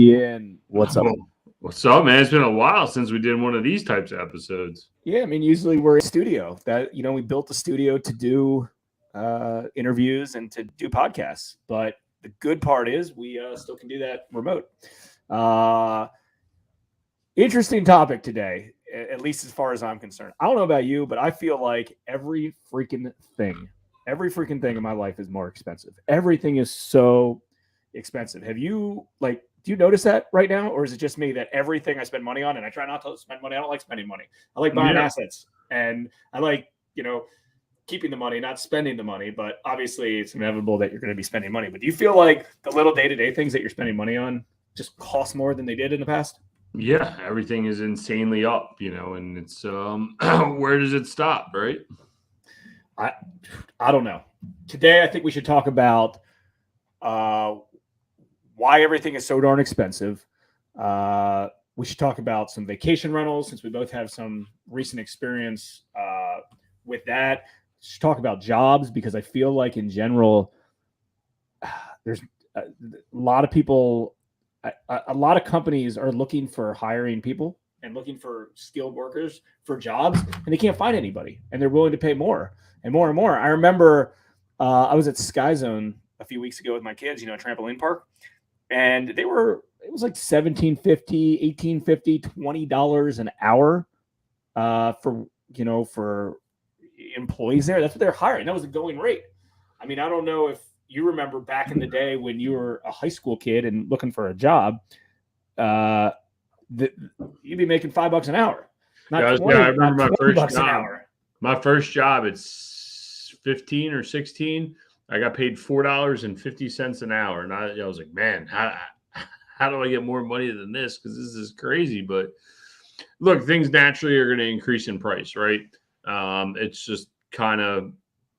Ian, what's up? What's up, man? It's been a while since we did one of these types of episodes. Yeah, I mean, usually we're in studio. We built the studio to do interviews and to do podcasts. But the good part is we still can do that remote. Interesting topic today, at least as far as I'm concerned. I don't know about you, but I feel like every freaking thing in my life is more expensive. Everything is so expensive. Have you do you notice that right now, or is it just me that everything I spend money on, and I try not to spend money? I don't like spending money. I like buying assets, and I like keeping the money, not spending the money. But obviously, it's inevitable that you're going to be spending money. But do you feel like the little day-to-day things that you're spending money on just cost more than they did in the past? Yeah, everything is insanely up, and it's where does it stop, right? I don't know. Today, I think we should talk about why everything is so darn expensive. We should talk about some vacation rentals since we both have some recent experience with that. We should talk about jobs because I feel like in general, there's a lot of people, a lot of companies are looking for hiring people and looking for skilled workers for jobs, and they can't find anybody, and they're willing to pay more and more and more. I remember I was at Sky Zone a few weeks ago with my kids, a trampoline park, and it was like $17.50, $18.50, $20 an hour for employees there. That's what they're hiring. That was the going rate. I mean, I don't know if you remember back in the day when you were a high school kid and looking for a job, you'd be making $5 an hour. I remember my first job. My first job, it's 15 or 16. I got paid $4.50 an hour, and I was like, man, how do I get more money than this? Because this is crazy. But look, things naturally are going to increase in price, right? It's just kind of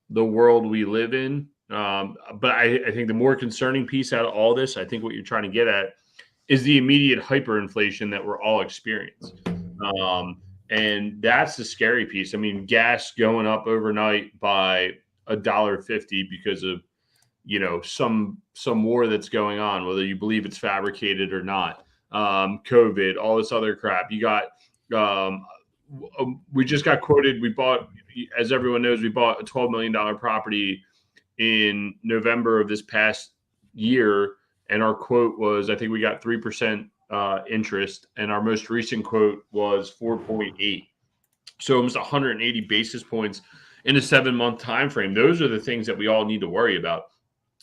the world we live in. But I think the more concerning piece out of all this, I think what you're trying to get at is the immediate hyperinflation that we're all experiencing. And that's the scary piece. I mean, gas going up overnight by $1.50 because of, some war that's going on, whether you believe it's fabricated or not. COVID, all this other crap. You got, we just got quoted. We bought, as everyone knows, we bought a $12 million property in November of this past year. And our quote was, I think we got 3% interest. And our most recent quote was 4.8. So almost 180 basis points in a 7-month time frame. Those are the things that we all need to worry about.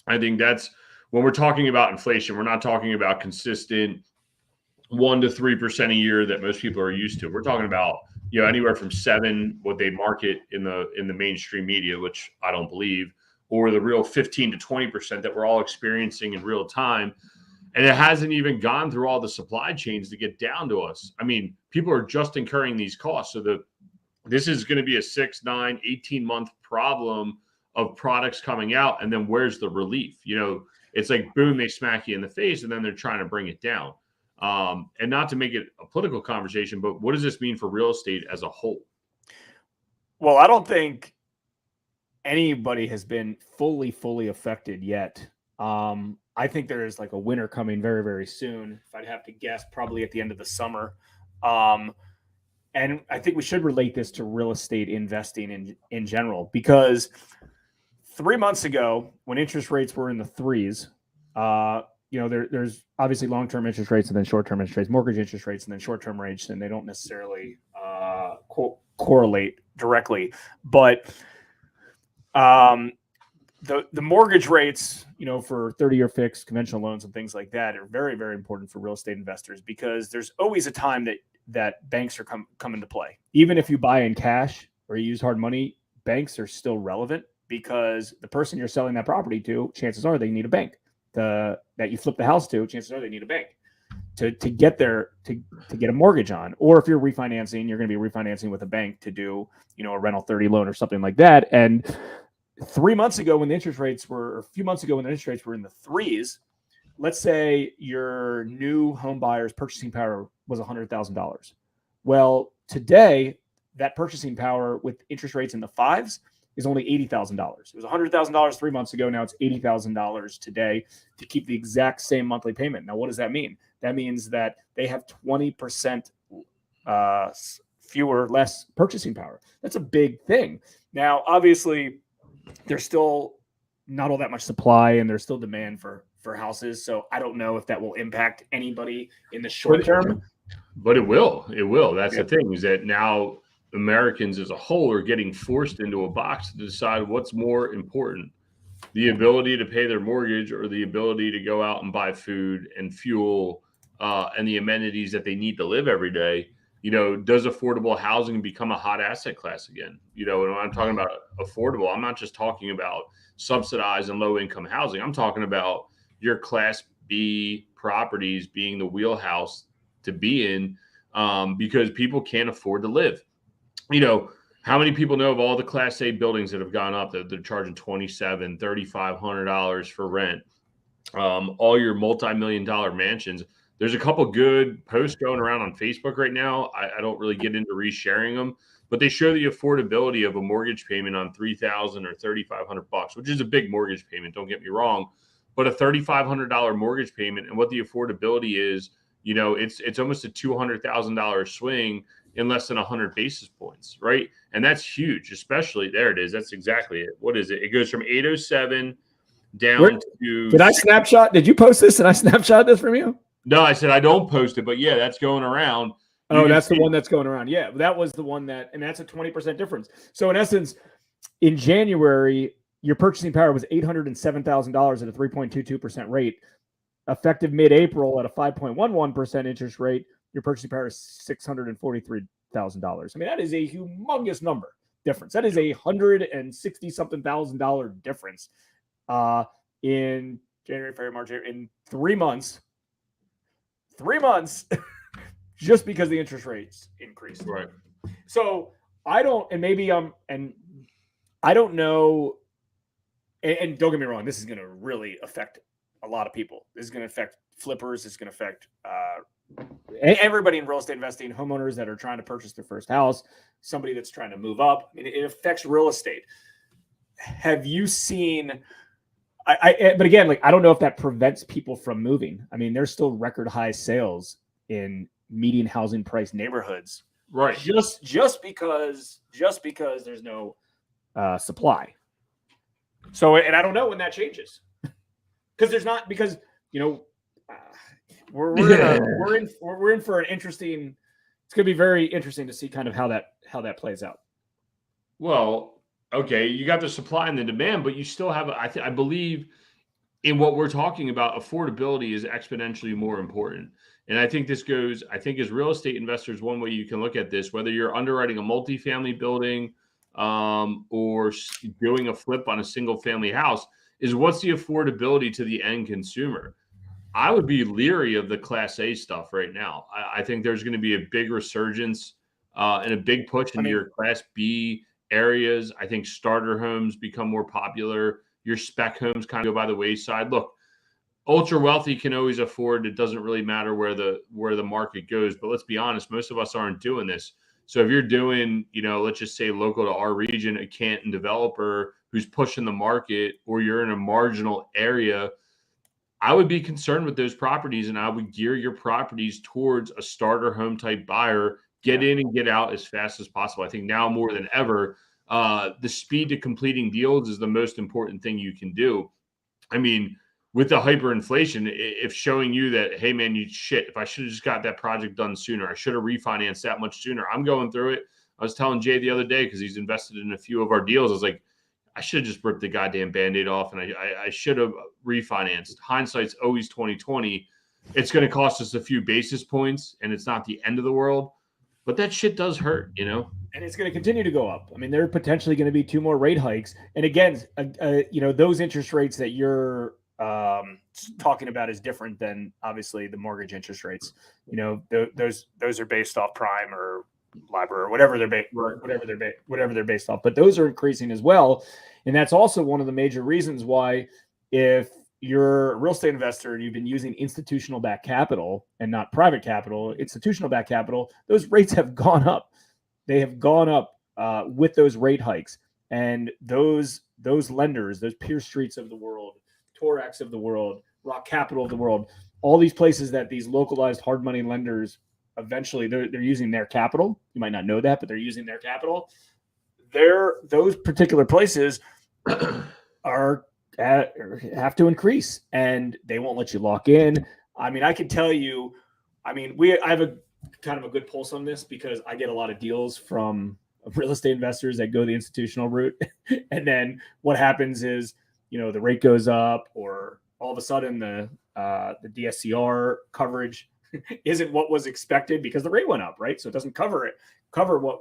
I think that's when we're talking about inflation, we're not talking about consistent 1 to 3% a year that most people are used to. We're talking about, anywhere from 7, what they market in the mainstream media, which I don't believe, or the real 15 to 20% that we're all experiencing in real time. And it hasn't even gone through all the supply chains to get down to us. I mean, people are just incurring these costs. So this is going to be a 6, 9, 18-month problem of products coming out. And then where's the relief? It's like, boom, they smack you in the face, and then they're trying to bring it down. And not to make it a political conversation, but what does this mean for real estate as a whole? Well, I don't think anybody has been fully affected yet. I think there is like a winter coming very, very soon. If I'd have to guess, probably at the end of the summer. And I think we should relate this to real estate investing in general, because 3 months ago, when interest rates were in the threes, there's obviously long-term interest rates and then short-term interest rates, mortgage interest rates, and then short-term rates, and they don't necessarily correlate directly. But the mortgage rates, for 30-year fixed conventional loans and things like that are very, very important for real estate investors, because there's always a time that banks are come into play. Even if you buy in cash or you use hard money, banks are still relevant, because the person you're selling that property to, chances are they need a bank. That you flip the house to, chances are they need a bank to get there to get a mortgage on. Or if you're refinancing, you're going to be refinancing with a bank to do a rental 30 loan or something like that. And 3 months ago, when the interest rates were, or a few months ago when the interest rates were in the threes, let's say your new home buyer's purchasing power was $100,000. Well, today that purchasing power with interest rates in the fives is only $80,000. It was $100,000 3 months ago. Now it's $80,000 today to keep the exact same monthly payment. Now, what does that mean? That means that they have 20% less purchasing power. That's a big thing. Now, obviously, there's still not all that much supply and there's still demand for houses. So I don't know if that will impact anybody in the short term. But it will. It will. That's the thing, is that now Americans as a whole are getting forced into a box to decide what's more important, the ability to pay their mortgage or the ability to go out and buy food and fuel and the amenities that they need to live every day. Does affordable housing become a hot asset class again? And when I'm talking about affordable, I'm not just talking about subsidized and low income housing. I'm talking about your Class B properties being the wheelhouse to be in because people can't afford to live. How many people know of all the Class A buildings that have gone up that they're charging $2,700, $3,500 for rent? All your multi-million-dollar mansions. There's a couple good posts going around on Facebook right now. I don't really get into resharing them, but they show the affordability of a mortgage payment on $3,000 or $3,500, which is a big mortgage payment. Don't get me wrong, but a $3,500 mortgage payment and what the affordability is, it's almost a $200,000 swing in less than 100 basis points, right? And that's huge, especially there it is. That's exactly it. What is it? It goes from 807 down to. Did I snapshot? Did you post this and I snapshot this from you? No, I said I don't post it, but yeah, that's going around. Oh, that's the one that's going around. Yeah, that was the one and that's a 20% difference. So in essence, in January, your purchasing power was $807,000 at a 3.22% rate. Effective mid-April at a 5.11% interest rate, your purchasing power is $643,000. I mean, that is a humongous number difference. That is $160-something thousand difference in January, February, March, in 3 months. 3 months just because the interest rates increased. Right. So I don't, and maybe and I don't know, and don't get me wrong, this is going to really affect a lot of people. This is going to affect flippers. It's going to affect everybody in real estate investing, homeowners that are trying to purchase their first house, somebody that's trying to move up. I mean, it affects real estate. Have you seen? But again, I don't know if that prevents people from moving. I mean, there's still record high sales in median housing price neighborhoods, right? Just because there's no supply. So, and I don't know when that changes because there's not we're in for an interesting. It's going to be very interesting to see kind of how that plays out. Well. Okay, you got the supply and the demand, but you still have, I believe in what we're talking about, affordability is exponentially more important. And I think as real estate investors, one way you can look at this, whether you're underwriting a multifamily building or doing a flip on a single family house, is what's the affordability to the end consumer? I would be leery of the Class A stuff right now. I think there's going to be a big resurgence and a big push into your Class B areas. I think starter homes become more popular. Your spec homes kind of go by the wayside. Look, ultra wealthy can always afford. It doesn't really matter where the market goes. But let's be honest, most of us aren't doing this. So if you're doing, let's just say local to our region, a Canton developer who's pushing the market, or you're in a marginal area, I would be concerned with those properties, and I would gear your properties towards a starter home type buyer. Get in and get out as fast as possible. I think now more than ever, the speed to completing deals is the most important thing you can do. I mean, with the hyperinflation, if showing you that, hey, man, if I should have just got that project done sooner, I should have refinanced that much sooner. I'm going through it. I was telling Jay the other day, because he's invested in a few of our deals, I was like, I should have just ripped the goddamn Band-Aid off, and I should have refinanced. Hindsight's always 20/20. It's going to cost us a few basis points, and it's not the end of the world. But that shit does hurt, And it's going to continue to go up. I mean, there are potentially going to be 2 more rate hikes. And again, those interest rates that you're talking about is different than obviously the mortgage interest rates. Those are based off prime or LIBOR or whatever they're based off. But those are increasing as well. And that's also one of the major reasons why, if you're a real estate investor and you've been using institutional backed capital and not private capital, institutional backed capital, those rates have gone up. They have gone up with those rate hikes. And those lenders, those Peer Streets of the world, Torax of the world, Rock Capital of the world, all these places that these localized hard money lenders eventually they're using their capital. You might not know that, but they're using their capital. Those particular places are have to increase, and they won't let you lock in. I mean, I can tell you, I have a kind of a good pulse on this because I get a lot of deals from real estate investors that go the institutional route. And then what happens is, the rate goes up, or all of a sudden the DSCR coverage isn't what was expected because the rate went up, right? So it doesn't cover what,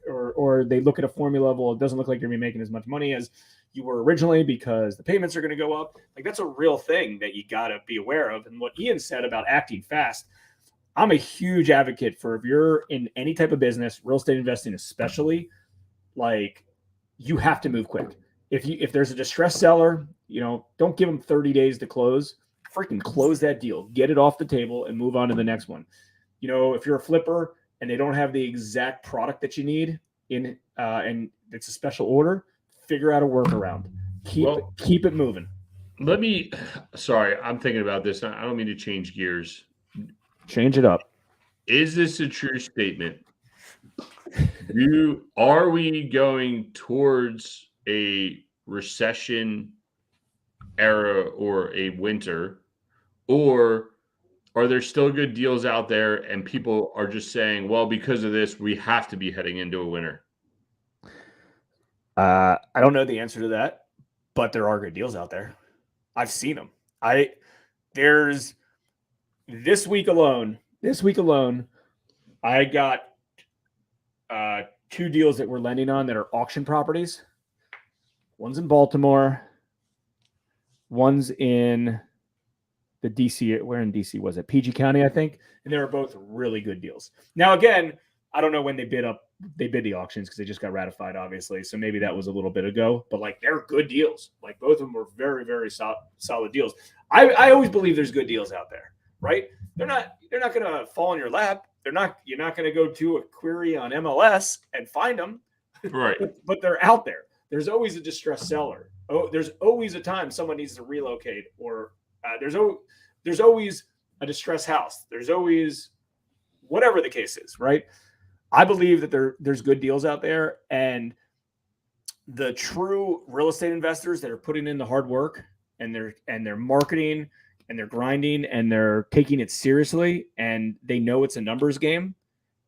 or they look at a formula level. It doesn't look like you're going to be making as much money as you were originally because the payments are going to go up. Like, that's a real thing that you got to be aware of. And what Ian said about acting fast, I'm a huge advocate for, if you're in any type of business, real estate investing especially, like, you have to move quick. If there's a distressed seller, don't give them 30 days to close. Freaking close that deal, get it off the table, and move on to the next one. If you're a flipper and they don't have the exact product that you need and it's a special order, figure out a workaround. Keep it moving. Sorry, I'm thinking about this. I don't mean to change gears. Change it up. Is this a true statement? Are we going towards a recession era or a winter, or are there still good deals out there and people are just saying, well, because of this, we have to be heading into a winter? I don't know the answer to that, but there are good deals out there. I've seen them. There's this week alone, I got 2 deals that we're lending on that are auction properties. One's in Baltimore. One's in the DC. Where in DC was it? PG County, I think. And they were both really good deals. Now, again, I don't know when they bid the auctions because they just got ratified, obviously. So maybe that was a little bit ago. But they're good deals. Both of them were very, very solid deals. I always believe there's good deals out there, right? They're not going to fall in your lap. You're not going to go to a query on MLS and find them, right? but they're out there. There's always a distressed seller. There's always a time someone needs to relocate, or there's always a distressed house. There's always whatever the case is, right? I believe that there's good deals out there, and the true real estate investors that are putting in the hard work and they're marketing and they're grinding and they're taking it seriously, and they know it's a numbers game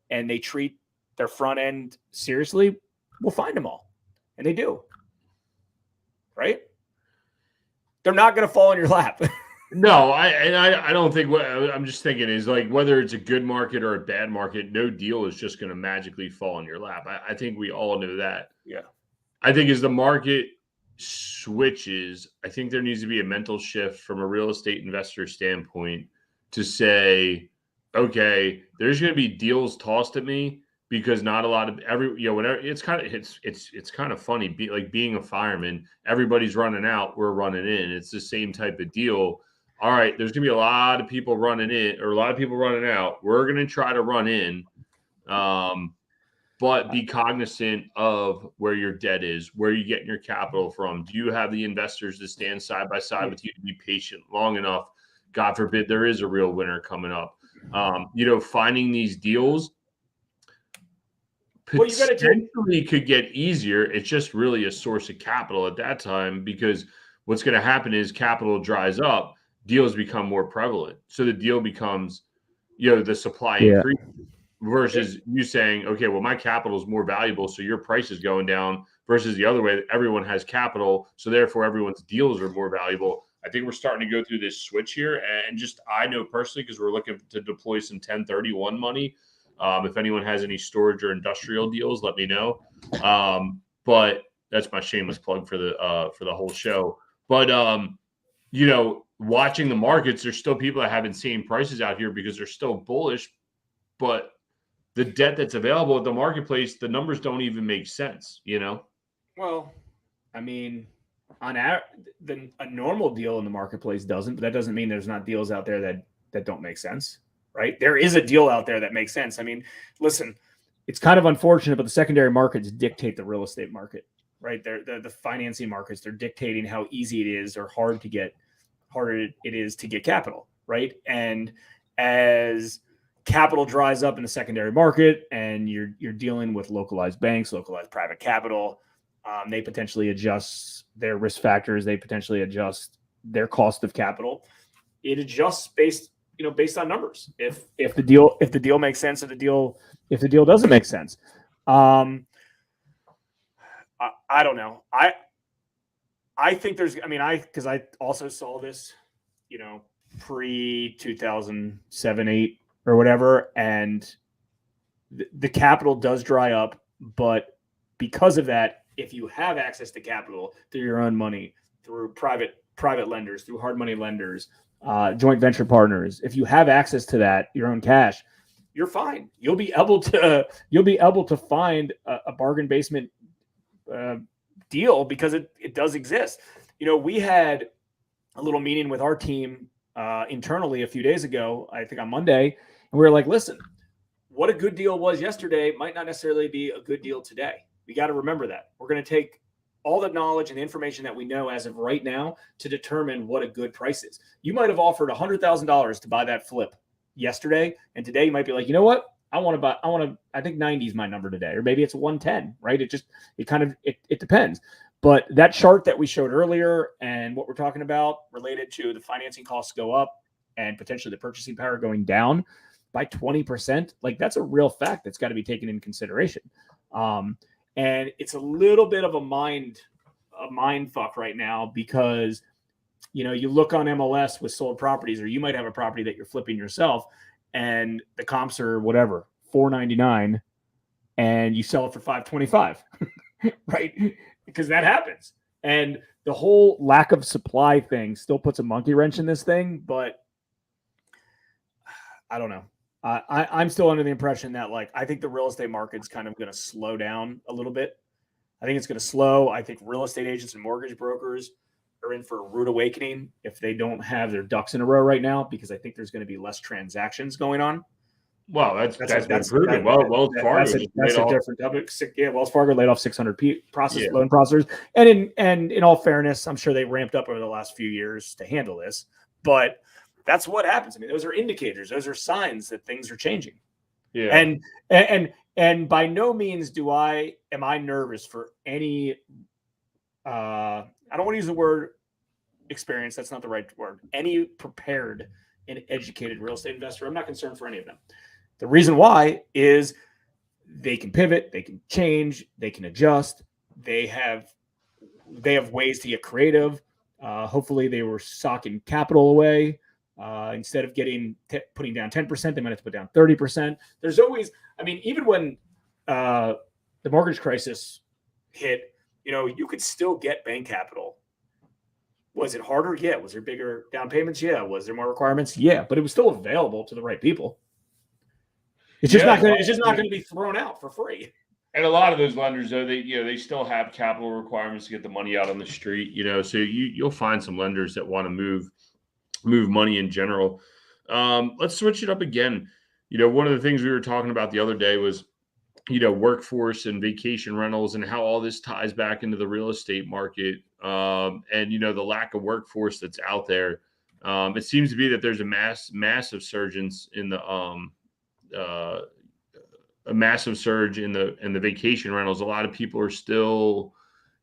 and they treat their front end seriously, we'll find them all. And they do. Right? They're not going to fall in your lap. No, I don't think what I'm just thinking is whether it's a good market or a bad market, no deal is just going to magically fall in your lap. I think we all know that. Yeah. I think as the market switches, I think there needs to be a mental shift from a real estate investor standpoint to say, okay, there's going to be deals tossed at me because not a lot of whatever. It's kind of funny. Being a fireman, everybody's running out, we're running in. It's the same type of deal. All right, there's going to be a lot of people running in or a lot of people running out. We're going to try to run in. But be cognizant of where your debt is, where you're getting your capital from. Do you have the investors to stand side by side with you to be patient long enough? God forbid there is a real winner coming up. Finding these deals potentially could get easier. It's just really a source of capital at that time, because what's going to happen is capital dries up, deals become more prevalent. So the deal becomes, the supply increases. Versus you saying, okay, well, my capital is more valuable, so your price is going down, versus the other way, everyone has capital, so therefore everyone's deals are more valuable. I think we're starting to go through this switch here. And just, I know personally, because we're looking to deploy some 1031 money. If anyone has any storage or industrial deals, let me know. But that's my shameless plug for the whole show. But, watching the markets, there's still people that have insane prices out here because they're still bullish, but the debt that's available at the marketplace, the numbers don't even make sense, Well, I mean, a normal deal in the marketplace doesn't, but that doesn't mean there's not deals out there that don't make sense, right? There is a deal out there that makes sense. I mean, listen, it's kind of unfortunate, but the secondary markets dictate the real estate market, right? They're the financing markets. They're dictating how easy it is or harder it is to get capital, right? And as capital dries up in the secondary market and you're dealing with localized banks, localized private capital, they potentially adjust their risk factors. They potentially adjust their cost of capital. It adjusts based on numbers. If the deal makes sense, if the deal doesn't make sense. I don't know. I think there's. Because I also saw this, pre 2007, 8 or whatever, and the capital does dry up, but because of that, if you have access to capital through your own money, through private lenders, through hard money lenders, joint venture partners, if you have access to that, your own cash, you're fine. You'll be able to find a bargain basement deal because it does exist. We had a little meeting with our team internally a few days ago, I think on Monday, and we were like, listen, what a good deal was yesterday might not necessarily be a good deal today. We got to remember that. We're going to take all the knowledge and the information that we know as of right now to determine what a good price is. You might have offered $100,000 to buy that flip yesterday, and today you might be like, you know what? I think 90 is my number today, or maybe it's 110, right? It depends. But that chart that we showed earlier and what we're talking about related to the financing costs go up and potentially the purchasing power going down by 20%, like that's a real fact that's got to be taken in consideration. And it's a little bit of a mind fuck right now because, you look on MLS with sold properties, or you might have a property that you're flipping yourself and the comps are whatever, $499 and you sell it for $525, right? Because that happens. And the whole lack of supply thing still puts a monkey wrench in this thing, but I don't know. I'm still under the impression that I think the real estate market's kind of going to slow down a little bit. I think it's going to slow. I think real estate agents and mortgage brokers are in for a rude awakening if they don't have their ducks in a row right now, because I think there's going to be less transactions going on. Well, that's been proven. Wells Fargo that's a different topic. Yeah, Wells Fargo laid off 600 loan processors, and in all fairness, I'm sure they ramped up over the last few years to handle this. But that's what happens. Those are indicators. Those are signs that things are changing. Yeah. And by no means am I nervous for any. I don't want to use the word experience. That's not the right word. Any prepared and educated real estate investor, I'm not concerned for any of them. The reason why is they can pivot, they can change, they can adjust. They have ways to get creative. Hopefully, they were socking capital away. Instead of putting down 10%, they might have to put down 30%. There's always, even when the mortgage crisis hit, you could still get bank capital. Was it harder? Yeah. Was there bigger down payments? Yeah. Was there more requirements? Yeah. But it was still available to the right people. It's just not going to be thrown out for free. And a lot of those lenders, though, they still have capital requirements to get the money out on the street. So you'll find some lenders that want to move money in general. Let's switch it up again. One of the things we were talking about the other day was, workforce and vacation rentals and how all this ties back into the real estate market. And, the lack of workforce that's out there. It seems to be that there's a massive surge in the vacation rentals. A lot of people are still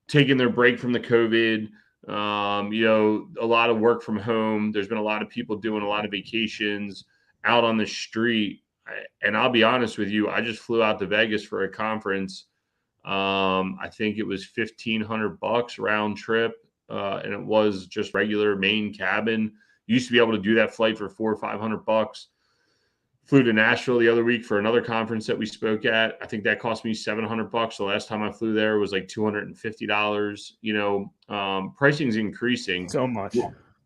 taking their break from the COVID. A lot of work from home. There's been a lot of people doing a lot of vacations out on the street. And I'll be honest with you, I just flew out to Vegas for a conference. I think it was $1,500 round trip. And it was just regular main cabin. You used to be able to do that flight for $400 or $500. Flew to Nashville the other week for another conference that we spoke at. I think that cost me $700. The last time I flew there was like $250. Pricing's increasing so much.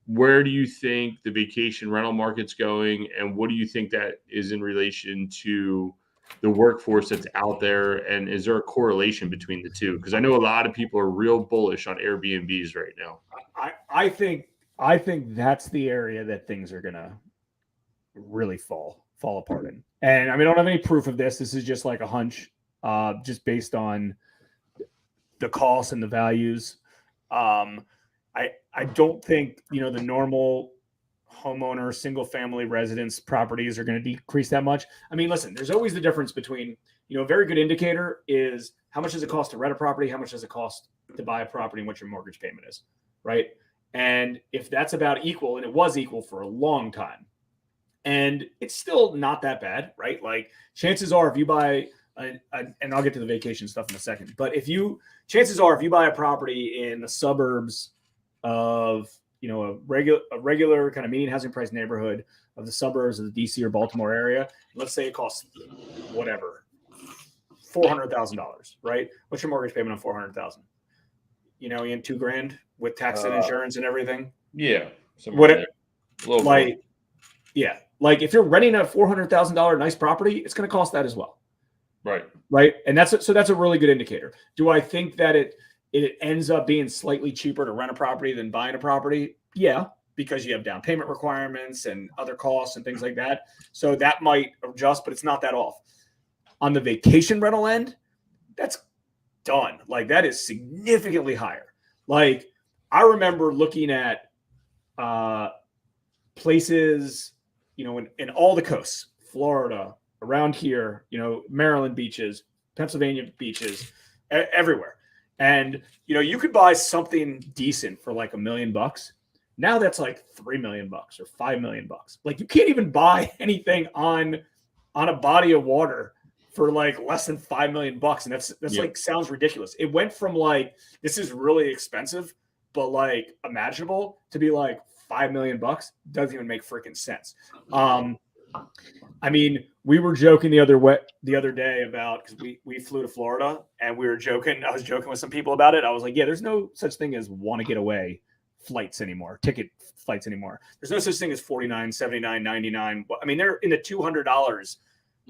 Where do you think the vacation rental market's going, and what do you think that is in relation to the workforce that's out there? And is there a correlation between the two? Because I know a lot of people are real bullish on Airbnbs right now. I think that's the area that things are gonna really fall apart in. And I don't have any proof of this. This is just like a hunch, just based on the costs and the values. I don't think, the normal homeowner, single family residence properties are going to decrease that much. I mean, listen, there's always the difference between, a very good indicator is how much does it cost to rent a property? How much does it cost to buy a property and what your mortgage payment is, right? And if that's about equal, and it was equal for a long time, and it's still not that bad, right? Like chances are if you buy, and I'll get to the vacation stuff in a second, but chances are if you buy a property in the suburbs of, a regular kind of median housing price neighborhood of the suburbs of the DC or Baltimore area, let's say it costs whatever, $400,000, right? What's your mortgage payment on $400,000? Ian, $2,000 with tax and insurance and everything. Yeah. Yeah. Like if you're renting a $400,000 nice property, it's going to cost that as well. Right. Right. And that's a really good indicator. Do I think that it ends up being slightly cheaper to rent a property than buying a property? Yeah, because you have down payment requirements and other costs and things like that. So that might adjust, but it's not that off. On the vacation rental end, that's done. Like that is significantly higher. Like I remember looking at places, in all the coasts, Florida, around here, Maryland beaches, Pennsylvania beaches, everywhere. And, you could buy something decent for like $1 million. Now that's like $3 million or $5 million. Like you can't even buy anything on a body of water for like less than $5 million. And that's like, sounds ridiculous. It went from like, this is really expensive, but like imaginable to be like $5 million doesn't even make freaking sense. I mean, we were joking the other day about, because we flew to Florida and we were joking. I was joking with some people about it. I was like, yeah, there's no such thing as want to get away flights anymore, ticket flights anymore. There's no such thing as $49, $79, $99. I mean, they're in the $200,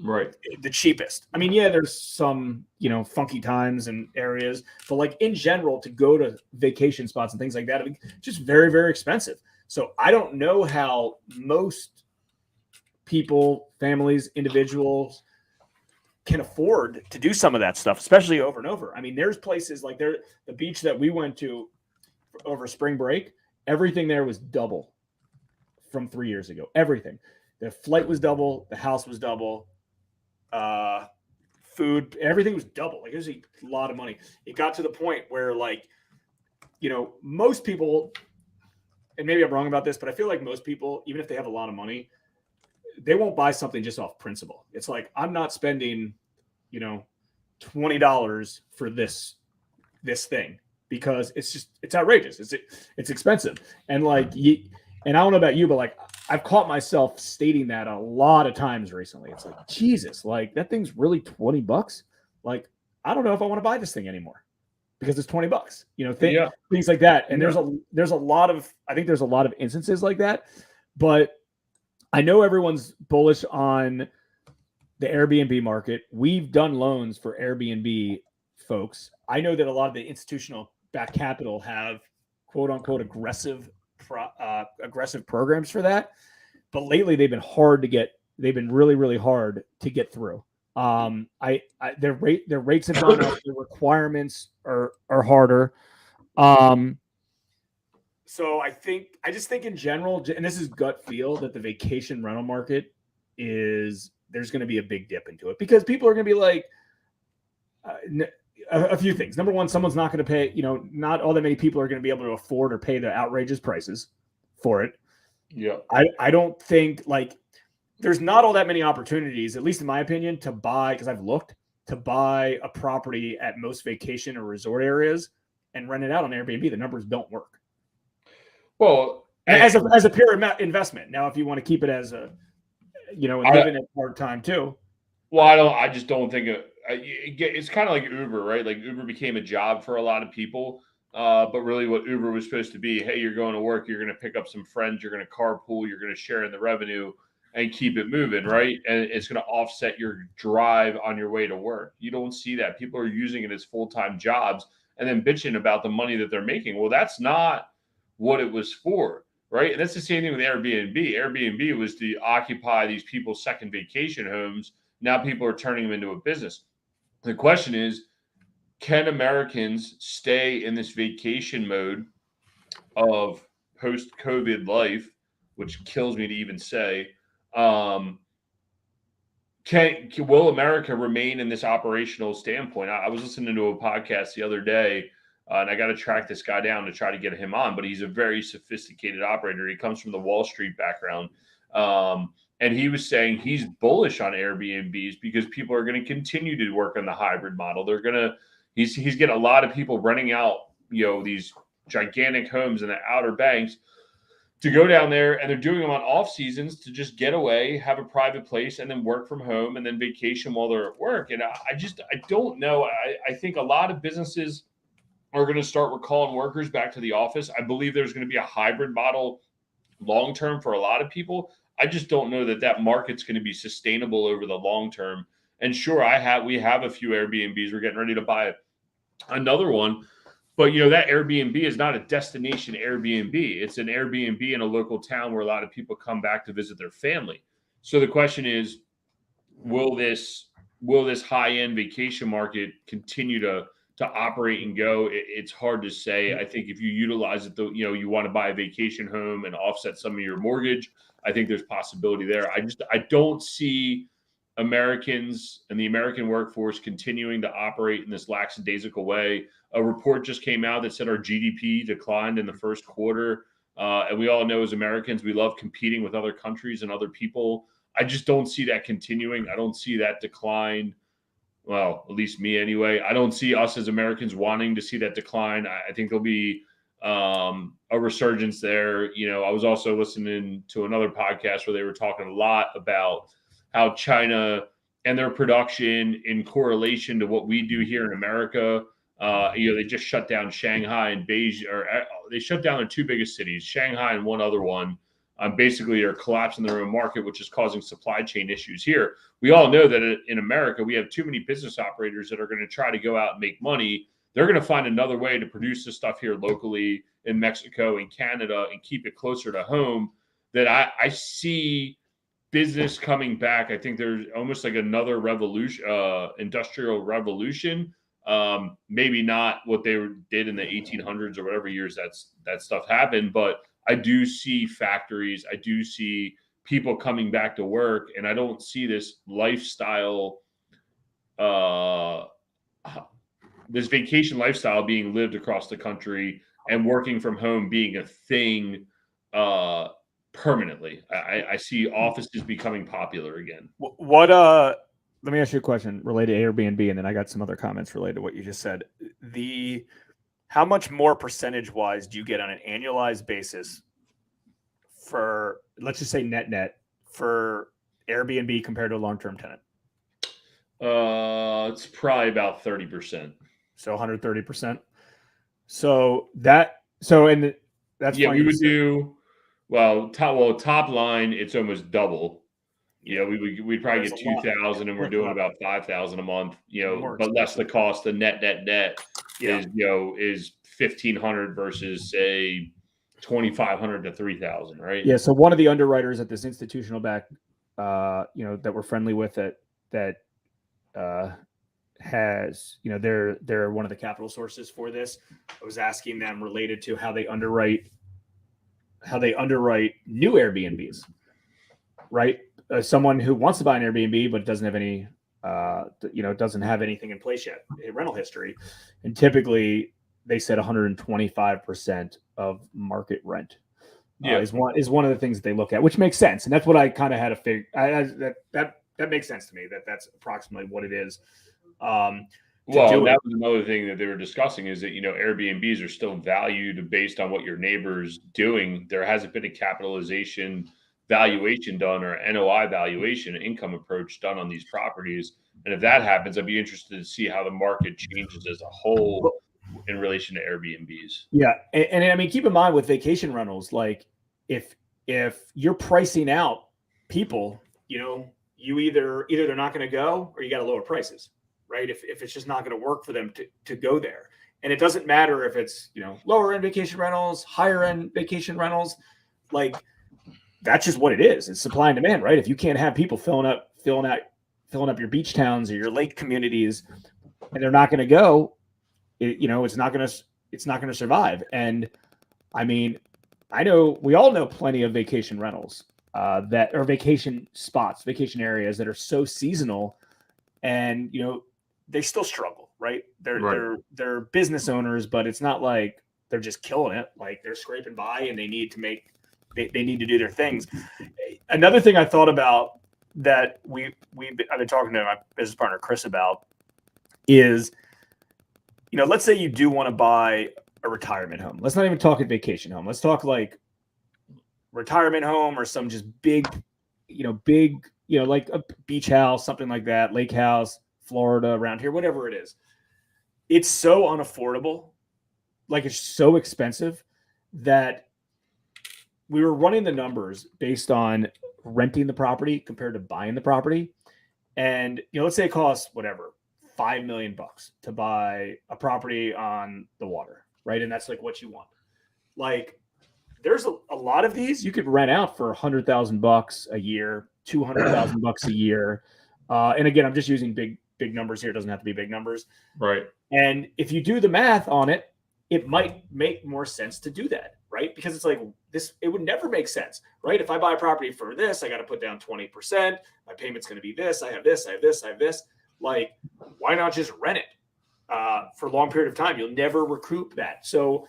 right? The cheapest. I mean, yeah, there's some, funky times and areas, but like in general, to go to vacation spots and things like that, it's just very, very expensive. So I don't know how most people, families, individuals can afford to do some of that stuff, especially over and over. I mean, there's places like the beach that we went to over spring break, everything there was double from 3 years ago. Everything. The flight was double. The house was double. Food, everything was double. Like it was a lot of money. It got to the point where like, most people, and maybe I'm wrong about this, but I feel like most people, even if they have a lot of money, they won't buy something just off principle. It's like, I'm not spending, $20 for this thing because it's outrageous. It's expensive. And like, and I don't know about you, but like I've caught myself stating that a lot of times recently. It's like, Jesus, like that thing's really $20. Like, I don't know if I want to buy this thing anymore because it's $20, things like that. And there's a lot of instances like that, but I know everyone's bullish on the Airbnb market. We've done loans for Airbnb folks. I know that a lot of the institutional backed capital have quote unquote aggressive programs for that. But lately they've been really, really hard to get through. Their rates have gone up. The requirements are harder. So I just think in general, and this is gut feel, that the vacation rental market there's going to be a big dip into it because people are going to be like a few things. Number one, someone's not going to pay, not all that many people are going to be able to afford or pay the outrageous prices for it. Yeah. I don't think like there's not all that many opportunities, at least in my opinion, to buy, because I've looked, to buy a property at most vacation or resort areas and rent it out on Airbnb. The numbers don't work. Well, as a pure investment. Now, if you want to keep it as a, and live in it part time too. Well, I just don't think it's kind of like Uber, right? Like Uber became a job for a lot of people. But really what Uber was supposed to be, hey, you're going to work, you're going to pick up some friends, you're going to carpool, you're going to share in the revenue and keep it moving, right? And it's going to offset your drive on your way to work. You don't see that. People are using it as full-time jobs and then bitching about the money that they're making. Well, that's not what it was for, right? And that's the same thing with Airbnb. Airbnb was to occupy these people's second vacation homes. Now people are turning them into a business. The question is, can Americans stay in this vacation mode of post-COVID life which kills me to even say. Will America remain in this operational standpoint? I was listening to a podcast the other day, and I got to track this guy down to try to get him on, but he's a very sophisticated operator. He comes from the Wall Street background. And he was saying he's bullish on Airbnbs because people are going to continue to work on the hybrid model. He's getting a lot of people renting out, these gigantic homes in the Outer Banks to go down there, and they're doing them on off seasons to just get away, have a private place, and then work from home and then vacation while they're at work. And I don't know. I think a lot of businesses are going to start recalling workers back to the office. I believe there's going to be a hybrid model long-term for a lot of people. I just don't know that market's going to be sustainable over the long term. And sure, we have a few Airbnbs. We're getting ready to buy another one. But, that Airbnb is not a destination Airbnb. It's an Airbnb in a local town where a lot of people come back to visit their family. So the question is, will this high-end vacation market continue to operate and go? It's hard to say. I think if you utilize it, you want to buy a vacation home and offset some of your mortgage, I think there's possibility there. I don't see Americans and the American workforce continuing to operate in this lackadaisical way. A report just came out that said our GDP declined in the first quarter. And we all know as Americans, we love competing with other countries and other people. I just don't see that continuing. I don't see that decline. Well, at least me anyway. I don't see us as Americans wanting to see that decline. I think there'll be a resurgence there. I was also listening to another podcast where they were talking a lot about how China and their production in correlation to what we do here in America. They just shut down Shanghai and Beijing, or they shut down their two biggest cities, Shanghai and one other one. Basically are collapsing their own market, which is causing supply chain issues here. We all know that in America, we have too many business operators that are going to try to go out and make money. They're going to find another way to produce this stuff here locally in Mexico and Canada and keep it closer to home. That I see business coming back. I think there's almost like another revolution, industrial revolution. Maybe not what they did in the 1800s or whatever years that stuff happened, but I do see factories. I do see people coming back to work, and I don't see this lifestyle, this vacation lifestyle being lived across the country and working from home being a thing permanently. I see offices becoming popular again. Let me ask you a question related to Airbnb, and then I got some other comments related to what you just said. How much more percentage-wise do you get on an annualized basis for, let's just say net for Airbnb compared to a long-term tenant? It's probably about 30%. So 130%. That's we would do top line. It's almost double. We'd probably get 2,000, and we're doing about 5,000 a month. But less the cost. The net is 1,500 versus say 2,500 to 3,000, right? Yeah. So one of the underwriters at this institutional back, that we're friendly with that has, they're one of the capital sources for this. I was asking them related to how they underwrite new Airbnbs, right? Someone who wants to buy an Airbnb but doesn't have any, doesn't have anything in place yet, a rental history, and typically they said 125% of market rent. Is one of the things that they look at, which makes sense, and that's what I kind of had to figure. That makes sense to me. That's approximately what it is. That was another thing that they were discussing is that Airbnbs are still valued based on what your neighbor's doing. There hasn't been a capitalization valuation done or NOI valuation, income approach done on these properties. And if that happens, I'd be interested to see how the market changes as a whole in relation to Airbnbs. Yeah. And I mean, keep in mind with vacation rentals, like if you're pricing out people, you either they're not going to go or you got to lower prices, right? If it's just not going to work for them to go there. And it doesn't matter if it's, lower end vacation rentals, higher end vacation rentals, like that's just what it is. It's supply and demand, right? If you can't have people filling up your beach towns or your lake communities, and they're not going to go, it's not going to survive. And I mean, I know we all know plenty of vacation rentals that are vacation spots, vacation areas that are so seasonal, and they still struggle, right? They're business owners, but it's not like they're just killing it. Like they're scraping by, and they need to do their things. Another thing I thought about that I've been talking to my business partner Chris about is, let's say you do want to buy a retirement home. Let's not even talk a vacation home. Let's talk like retirement home or some just big, like a beach house, something like that, lake house, Florida, around here, whatever it is. It's so unaffordable. Like it's so expensive that we were running the numbers based on renting the property compared to buying the property. And, let's say it costs whatever, $5 million to buy a property on the water, right? And that's like what you want. Like there's a lot of these you could rent out for $100,000 a year, $200,000 a year. And again, I'm just using big numbers here. It doesn't have to be big numbers. Right. And if you do the math on it, it might make more sense to do that, right? Because it's like this, it would never make sense, right? If I buy a property for this, I got to put down 20%. My payment's going to be this. I have this, I have this, I have this. Like, why not just rent it for a long period of time? You'll never recoup that. So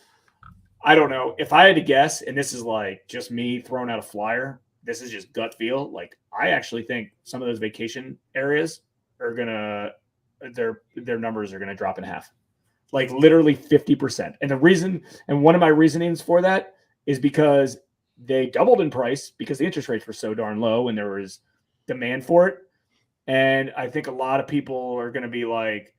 I don't know. If I had to guess, and this is like just me throwing out a flyer, this is just gut feel. Like, I actually think some of those vacation areas are going to, their numbers are going to drop in half. Like literally 50%. And the reason, and one of my reasonings for that is because they doubled in price because the interest rates were so darn low and there was demand for it. And I think a lot of people are going to be like,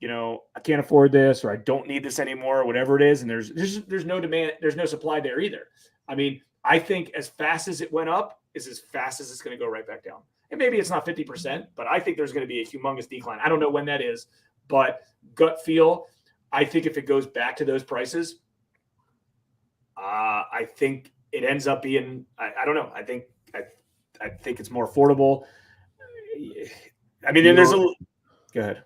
I can't afford this, or I don't need this anymore, or whatever it is. And there's no demand, there's no supply there either. I mean, I think as fast as it went up is as fast as it's going to go right back down. And maybe it's not 50%, but I think there's going to be a humongous decline. I don't know when that is, but gut feel, I think if it goes back to those prices, I think it ends up being, I don't know. I think it's more affordable. I mean, there's go ahead.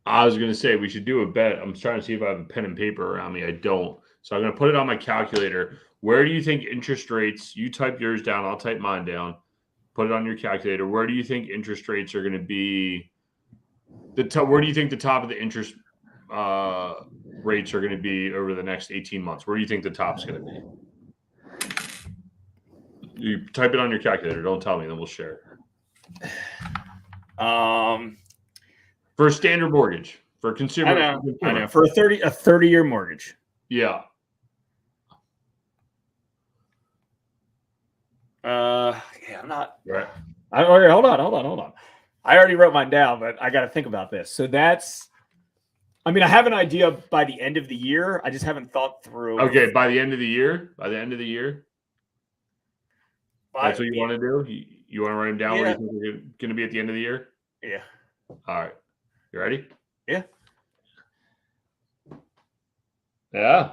I was going to say we should do a bet. I'm trying to see if I have a pen and paper around me. I don't. So I'm going to put it on my calculator. Where do you think interest rates, you type yours down, I'll type mine down. Put it on your calculator. Where do you think interest rates are going to be? Where do you think the top of the interest rates are going to be over the next 18 months? Where do you think the top's going to be? You type it on your calculator. Don't tell me, then we'll share it. For a standard mortgage, for a consumer. I know. For a 30-year mortgage. Yeah. Yeah, I'm not. Right. Okay, hold on. I already wrote mine down, but I got to think about this. So I have an idea by the end of the year. I just haven't thought through. Okay, by the end of the year? That's what you want to do? You want to write them down where you think they're going to be at the end of the year? Yeah. All right. You ready? Yeah. Yeah.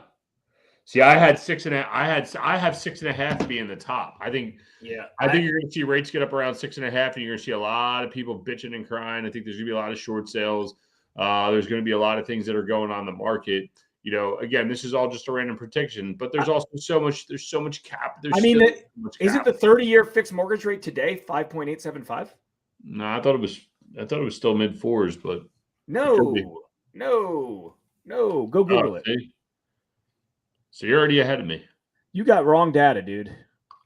See, I had 6.5. I have 6.5 being the top. I think you're going to see rates get up around 6.5, and you're going to see a lot of people bitching and crying. I think there's going to be a lot of short sales. There's going to be a lot of things that are going on the market. Again, this is all just a random prediction, but there's also so much cap. Isn't the 30-year fixed mortgage rate today 5.875? No, I thought it was still mid fours, but no. Go Google it. See? So you're already ahead of me. You got wrong data, dude.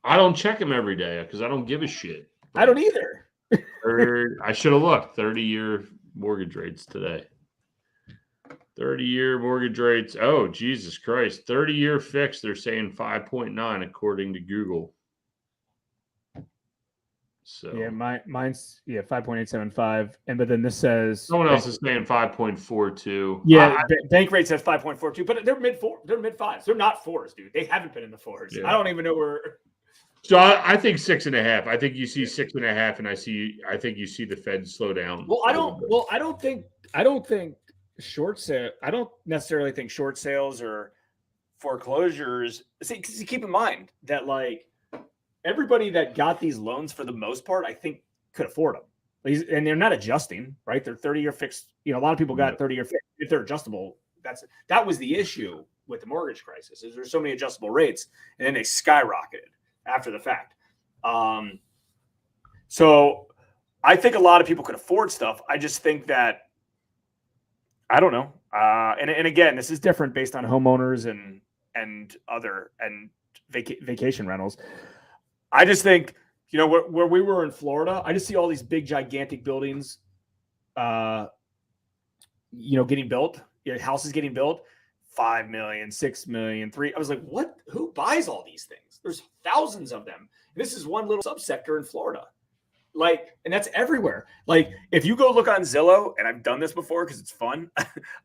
I don't check them every day because I don't give a shit. I don't either. I should have looked. 30-year mortgage rates today. 30-year mortgage rates. Oh, Jesus Christ. 30-year fixed, they're saying 5.9 according to Google. So yeah, mine's 5.875, but then this says someone else is saying 5.42. Yeah, bank rate says 5.42, but they're mid fives. They're not fours, dude. They haven't been in the fours. Yeah. I don't even know where. So I think 6.5. I think you see 6.5, and I think you see the Fed slow down. Well, I don't think short sale. I don't necessarily think short sales or foreclosures. See, keep in mind that everybody that got these loans for the most part, I think, could afford them. And they're not adjusting, right? They're 30-year fixed. A lot of people got 30-year fixed. If they're adjustable, that was the issue with the mortgage crisis. Is there's so many adjustable rates, and then they skyrocketed after the fact. So I think a lot of people could afford stuff. I just think that I don't know. And again, this is different based on homeowners and other and vacation rentals. I just think, you know, where we were in Florida, I just see all these big, gigantic buildings, you know, getting built, houses getting built, 5 million, 6 million, 3. I was like, what? Who buys all these things? There's thousands of them. And this is one little subsector in Florida. Like, and that's everywhere. Like, if you go look on Zillow, and I've done this before because it's fun,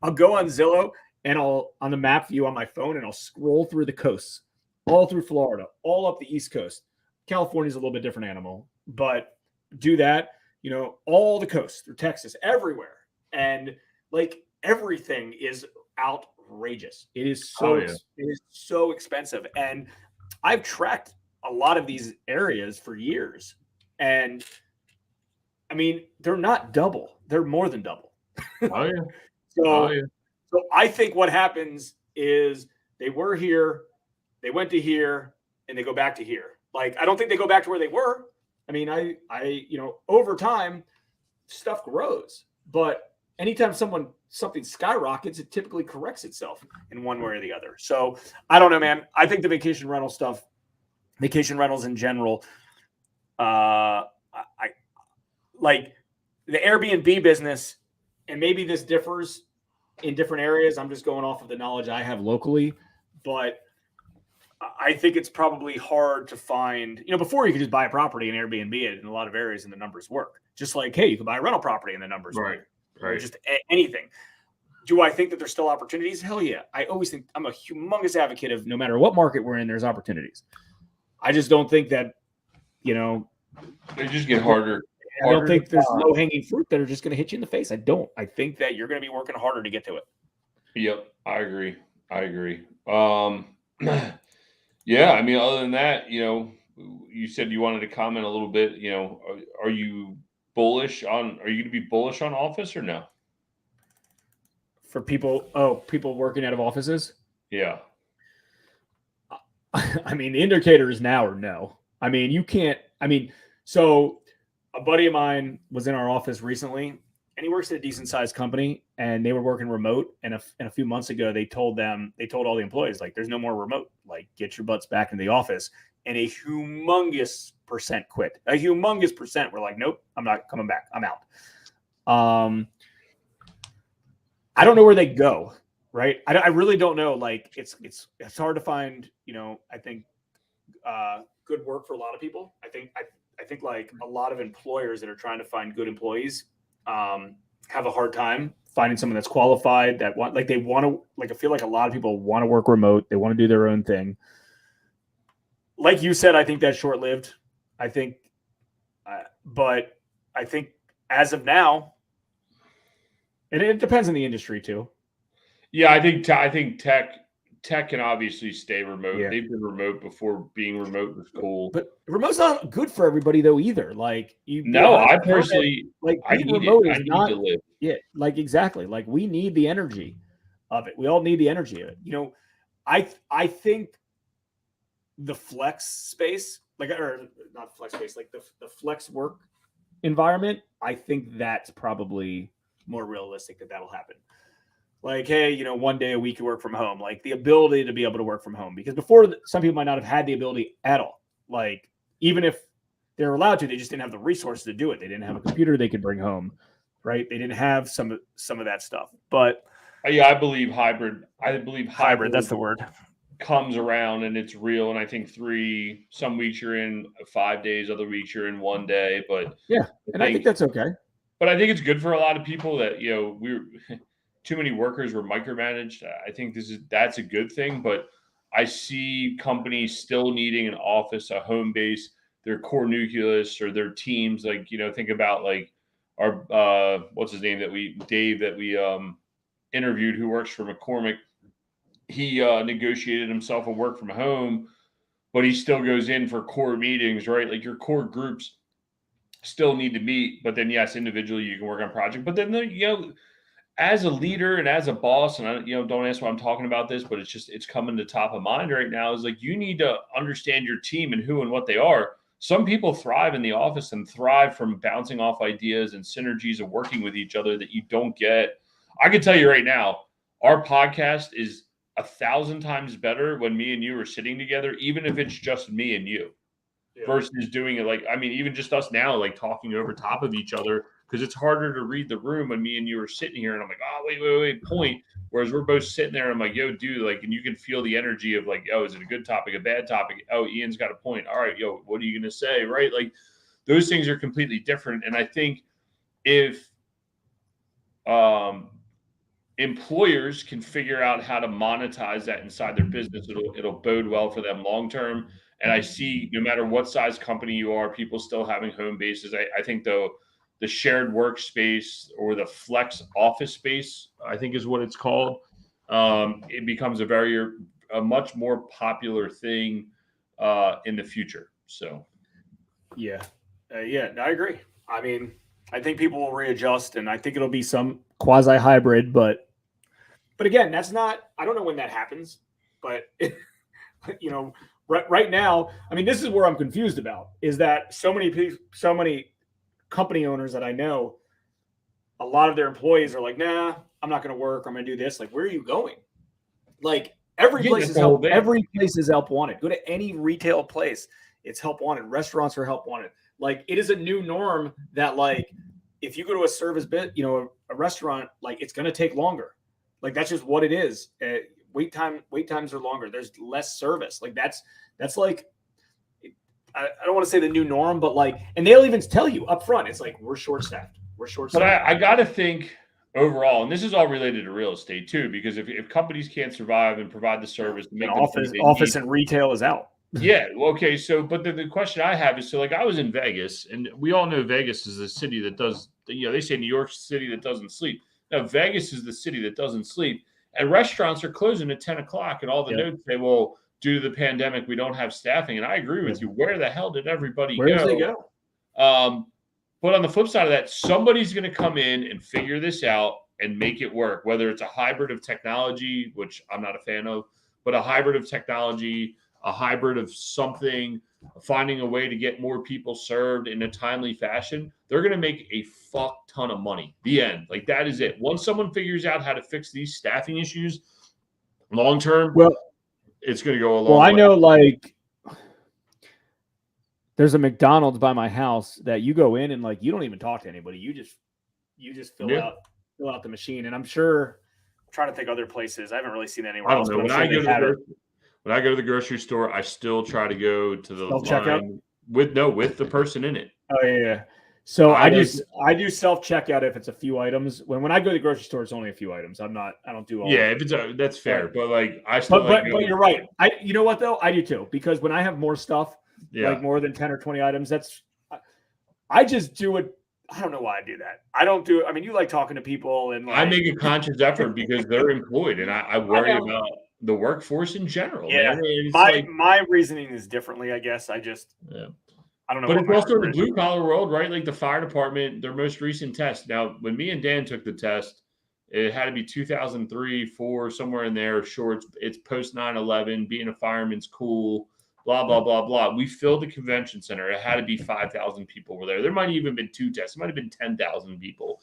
I'll go on Zillow and I'll on the map view on my phone and I'll scroll through the coasts, all through Florida, all up the East Coast. California's a little bit different animal, but do that, you know, all the coasts through Texas, everywhere. And like everything is outrageous. It is so it is so expensive. And I've tracked a lot of these areas for years. And I mean, they're not double, they're more than double. Oh, yeah. So I think what happens is they were here, they went to here, and they go back to here. Like, I don't think they go back to where they were. I mean, I you know, over time, stuff grows. But anytime something skyrockets, it typically corrects itself in one way or the other. So I don't know, man. I think the vacation rental stuff, vacation rentals in general, I like the Airbnb business, and maybe this differs in different areas. I'm just going off of the knowledge I have locally, but I think it's probably hard to find, you know, before you could just buy a property and Airbnb it in a lot of areas and the numbers work. Just like, hey, you can buy a rental property and the numbers work. Right. Just anything. Do I think that there's still opportunities? Hell yeah. I always think I'm a humongous advocate of no matter what market we're in, there's opportunities. I just don't think that, you know, they just get harder. I don't think there's low hanging fruit that are just going to hit you in the face. I don't. I think that you're going to be working harder to get to it. Yep. I agree. Yeah. I mean, other than that, you know, you said you wanted to comment a little bit, you know, are you going to be bullish on office or no? For people working out of offices? Yeah. I mean, the indicators now are no. I mean, you can't, so a buddy of mine was in our office recently and he works at a decent sized company and they were working remote. And a few months ago, they told all the employees, like, there's no more remote, like, get your butts back in the office. And a humongous percent quit. A humongous percent were like, nope, I'm not coming back. I'm out. I don't know where they go. Right. I really don't know. Like, it's hard to find, you know, I think, good work for a lot of people. I think like a lot of employers that are trying to find good employees have a hard time finding someone that's qualified, that I feel like a lot of people want to work remote. They want to do their own thing. Like you said, I think that's short-lived. I think, but I think as of now, and it depends on the industry too. Yeah, I think tech can obviously stay remote. Yeah. They've been remote before being remote was cool. But remote's not good for everybody though either. Like I personally like being remote is not to live. Yeah, like exactly. Like we need the energy of it. We all need the energy of it. You know, I think the flex space, or not flex space, like the flex work environment, I think that's probably more realistic that'll happen. Like, hey, you know, one day a week you work from home, like the ability to be able to work from home, because before some people might not have had the ability at all. Like, even if they're allowed to, they just didn't have the resources to do it. They didn't have a computer they could bring home, right? They didn't have some of that stuff. But yeah, I believe hybrid. That's the word. Comes around and it's real. And I think some weeks you're in 5 days, other weeks you're in 1 day. But yeah, I think that's okay. But I think it's good for a lot of people that, you know, too many workers were micromanaged. I think that's a good thing, but I see companies still needing an office, a home base, their core nucleus or their teams. Like, you know, think about like our what's his name Dave that we interviewed, who works for McCormick. He negotiated himself a work from home, but he still goes in for core meetings, right? Like your core groups still need to meet, but then yes, individually you can work on project. But then you know, as a leader and as a boss, and don't ask why I'm talking about this, but it's coming to top of mind right now. Is like you need to understand your team and who and what they are. Some people thrive in the office and thrive from bouncing off ideas and synergies of working with each other that you don't get. I can tell you right now, our podcast is 1,000 times better when me and you are sitting together, even if it's just me and you. Yeah. Versus doing it even just us now, like talking over top of each other, because it's harder to read the room when me and you are sitting here and I'm like, oh, wait, point. Whereas we're both sitting there and I'm like, yo, dude, and you can feel the energy of like, oh, is it a good topic, a bad topic? Oh, Ian's got a point. All right, yo, what are you going to say? Right. Like those things are completely different. And I think if employers can figure out how to monetize that inside their business, it'll bode well for them long term. And I see no matter what size company you are, people still having home bases. I think though the shared workspace or the flex office space, I think is what it's called. It becomes a much more popular thing in the future. So, yeah, I agree. I mean, I think people will readjust, and I think it'll be some quasi hybrid, but again, that's not. I don't know when that happens, but right now, I mean, this is where I'm confused about is that so many company owners that I know, a lot of their employees are like, nah, I'm not going to work. I'm going to do this. Like, where are you going? Like every place is help. Every place is help wanted. Go to any retail place. It's help wanted. Restaurants are help wanted. Like it is a new norm that like, if you go to a service bit, a restaurant, like it's going to take longer. Like that's just what it is. Wait times are longer. There's less service. Like that's like, I don't want to say the new norm, but like, and they'll even tell you up front, it's like, we're short staffed. But I got to think overall, and this is all related to real estate too, because if companies can't survive and provide the service, and office and retail is out. Yeah. Okay. So, but the question I have is, so like I was in Vegas, and we all know Vegas is a city that does, they say New York City that doesn't sleep. Now, Vegas is the city that doesn't sleep, and restaurants are closing at 10 o'clock, and all the notes say, well, due to the pandemic, we don't have staffing. And I agree with you. Where the hell did everybody go? Where did they go? But on the flip side of that, somebody's going to come in and figure this out and make it work, whether it's a hybrid of technology, which I'm not a fan of, but a hybrid of technology, a hybrid of something, finding a way to get more people served in a timely fashion. They're going to make a fuck ton of money. The end. Like that is it. Once someone figures out how to fix these staffing issues long term, it's going to go a long way. I know like there's a McDonald's by my house that you go in and like you don't even talk to anybody. You just fill out the machine. And I'm sure I'm trying to think other places. I haven't really seen anywhere else. I don't know. When I go to the grocery store, I still try to go to the line with the person in it. Oh yeah. So I do self checkout if it's a few items. When I go to the grocery store, it's only a few items. I don't do all. Yeah, if it's that's fair. But like I still. But you're right. You know what though? I do too, because when I have more stuff, like more than 10 or 20 items, I just do it. I don't know why I do that. I don't do it. I mean, you like talking to people, and like, I make a conscious effort because they're employed, and I worry about the workforce in general. Yeah, man. My reasoning is differently. I guess I just I don't know. But it's also the blue collar world, right? Like the fire department, their most recent test. Now, when me and Dan took the test, it had to be 2003, 4, somewhere in there. Sure, it's post 9/11. Being a fireman's cool. Blah, blah, blah, blah. We filled the convention center. It had to be 5,000 people were there. There might have even been 2 tests. It might have been 10,000 people.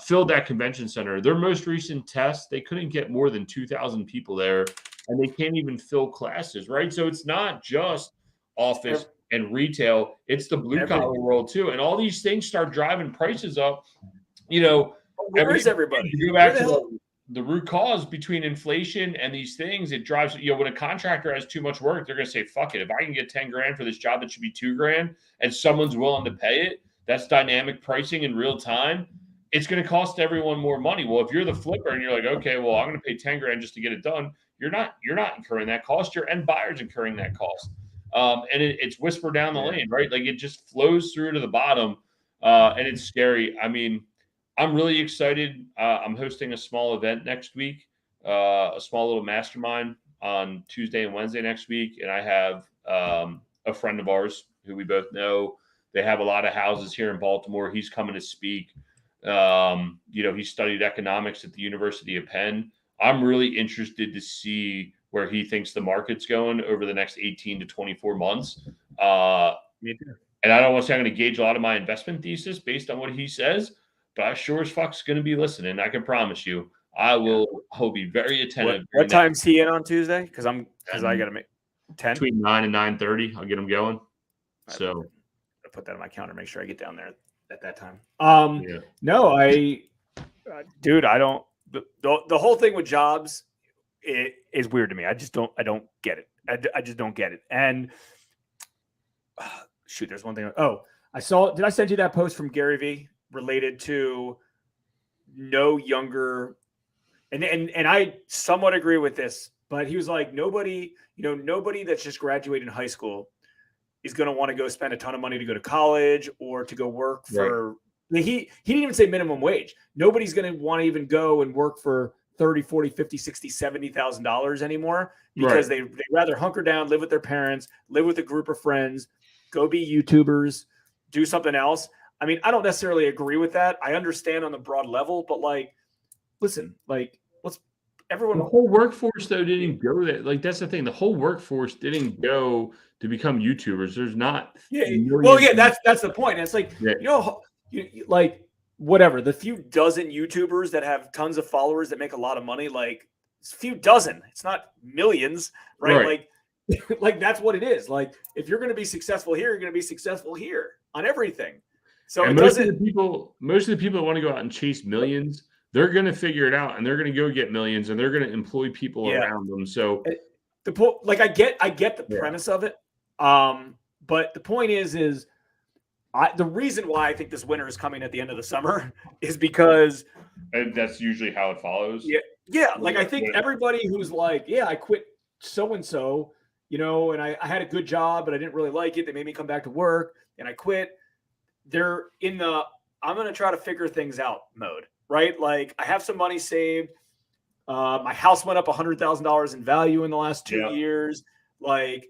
Filled that convention center. Their most recent test, they couldn't get more than 2,000 people there, and they can't even fill classes, right? So it's not just office and retail. It's the blue-collar world, too. And all these things start driving prices up. Where is everybody? You go back to the root cause between inflation and these things, it drives, when a contractor has too much work, they're going to say, fuck it. If I can get 10 grand for this job that should be $2,000 and someone's willing to pay it, that's dynamic pricing in real time. It's going to cost everyone more money. Well, if you're the flipper and you're like, okay, well, I'm going to pay 10 grand just to get it done. You're not incurring that cost. Your end buyer's incurring that cost. And it's whispered down the lane, right? Like it just flows through to the bottom. And it's scary. I mean, I'm really excited. I'm hosting a small event next week, a small little mastermind on Tuesday and Wednesday next week. And I have a friend of ours who we both know. They have a lot of houses here in Baltimore. He's coming to speak. He studied economics at the University of Penn. I'm really interested to see where he thinks the market's going over the next 18 to 24 months. Me too. And I don't want to say I'm going to gauge a lot of my investment thesis based on what he says, but I sure as fuck's going to be listening. I can promise you. I'll be very attentive. What time's he in on Tuesday? Because I got to make 10 between 9 and 9:30. I'll get him going. So I put that on my calendar. Make sure I get down there at that time. Yeah. No, dude, I don't. The whole thing with jobs is weird to me. I don't get it. I just don't get it. And shoot, there's one thing. Oh, did I send you that post from Gary Vee related to no younger? And I somewhat agree with this, but he was like, nobody that's just graduated high school is going to want to go spend a ton of money to go to college or to go work for. Right. He didn't even say minimum wage. Nobody's going to want to even go and work for $30, $40, $50, $60, $70,000 anymore because they'd rather hunker down, live with their parents, live with a group of friends, go be YouTubers, do something else. I mean, I don't necessarily agree with that. I understand on the broad level, but listen, everyone. The whole workforce though didn't go there. That's the thing. The whole workforce didn't go to become YouTubers. There's not. Yeah. Well, yeah, that's the point. It's whatever, the few dozen YouTubers that have tons of followers that make a lot of money, it's a few dozen. It's not millions, right? That's what it is. If you're going to be successful here, you're going to be successful here on everything. So most of the people that want to go out and chase millions, they're going to figure it out and they're going to go get millions and they're going to employ people around them. So I get the premise of it. But the point is the reason why I think this winter is coming at the end of the summer is because and that's usually how it follows. Yeah. I think everybody who's I quit so-and-so, and I had a good job, but I didn't really like it. They made me come back to work and I quit. They're in I'm going to try to figure things out mode, right? I have some money saved. My house went up $100,000 in value in the last 2 years. I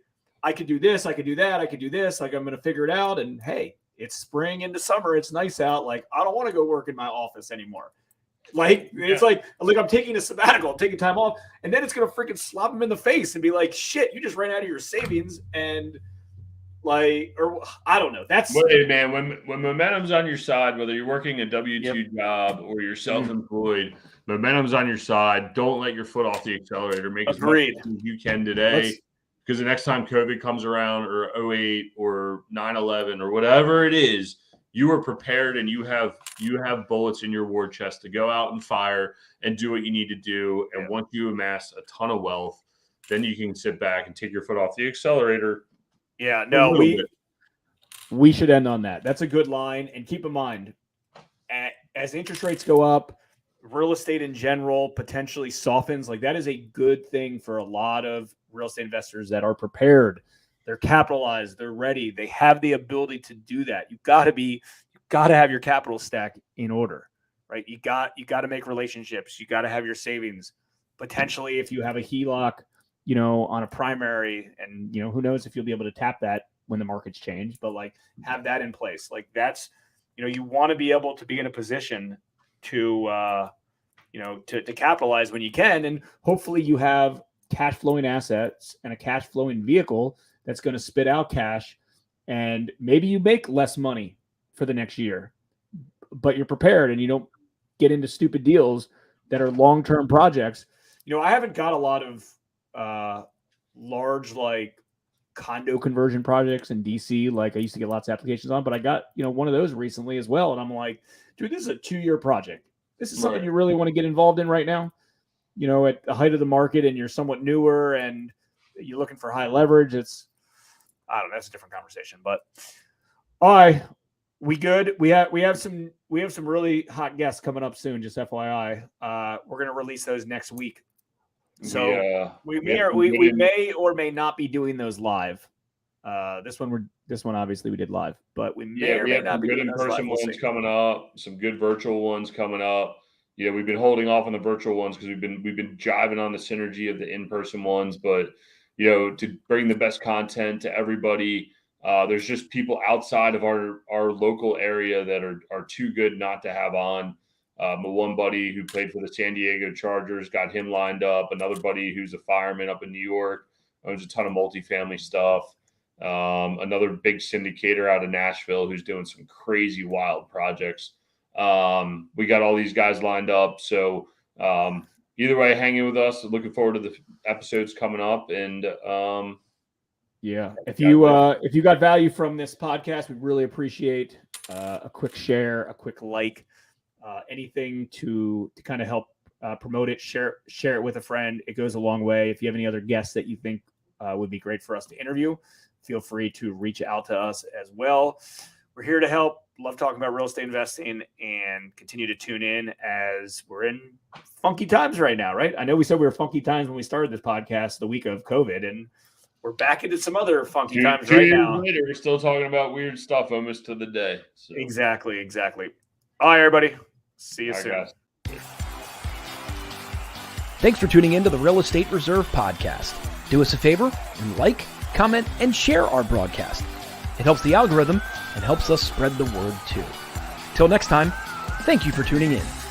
could do this, I could do that, I could do this. I'm going to figure it out. And hey, it's spring into summer. It's nice out. I don't want to go work in my office anymore. It's I'm taking a sabbatical, I'm taking time off, and then it's going to freaking slap them in the face and be like, shit, you just ran out of your savings. And or I don't know. That's hey man, when momentum's on your side, whether you're working a W-2 job or you're self-employed, momentum's on your side. Don't let your foot off the accelerator. Make as much as you can today. Because the next time COVID comes around or 08 or 9/11 or whatever it is, you are prepared and you have bullets in your war chest to go out and fire and do what you need to do. And once you amass a ton of wealth, then you can sit back and take your foot off the accelerator. Yeah, no, we should end on that. That's a good line. And keep in mind, as interest rates go up, real estate in general potentially softens. That is a good thing for a lot of real estate investors that are prepared. They're capitalized. They're ready. They have the ability to do that. You got to have your capital stack in order, right? You got to make relationships. You got to have your savings. Potentially, if you have a HELOC, on a primary, and who knows if you'll be able to tap that when the markets change, but have that in place. That's, you want to be able to be in a position to capitalize when you can. And hopefully you have cash flowing assets and a cash flowing vehicle that's going to spit out cash. And maybe you make less money for the next year, but you're prepared and you don't get into stupid deals that are long-term projects. I haven't got a lot of large condo conversion projects in DC I used to get lots of applications on, but I got one of those recently as well, and I'm like, dude, this is a 2-year project. This is something you really want to get involved in right now, at the height of the market, and you're somewhat newer and you're looking for high leverage. I don't know, that's a different conversation. But all right, we good. We have some really hot guests coming up soon, just FYI. We're gonna release those next week. So we may or may not be doing those live. This one obviously we did live, but we may or may not be doing those live. Some good in-person ones coming up, some good virtual ones coming up. Yeah, we've been holding off on the virtual ones because we've been jiving on the synergy of the in-person ones, but to bring the best content to everybody, There's just people outside of our local area that are too good not to have on. My one buddy who played for the San Diego Chargers, got him lined up. Another buddy who's a fireman up in New York, owns a ton of multifamily stuff. Another big syndicator out of Nashville who's doing some crazy wild projects. We got all these guys lined up. So either way, hang in with us. Looking forward to the episodes coming up. And yeah, if you got value from this podcast, we'd really appreciate a quick share, a quick like, anything to kind of help promote it. Share it with a friend. It goes a long way. If you have any other guests that you think would be great for us to interview, feel free to reach out to us as well. We're here to help. Love talking about real estate investing, and continue to tune in as we're in funky times right now, right? I know we said we were funky times when we started this podcast the week of COVID, and we're back into some other funky times right now. Later, we're still talking about weird stuff almost to the day. So. Exactly. All right, everybody. See you soon. Guys. Thanks for tuning in to the Real Estate Reserve Podcast. Do us a favor and like, comment, and share our broadcast. It helps the algorithm and helps us spread the word too. Till next time, thank you for tuning in.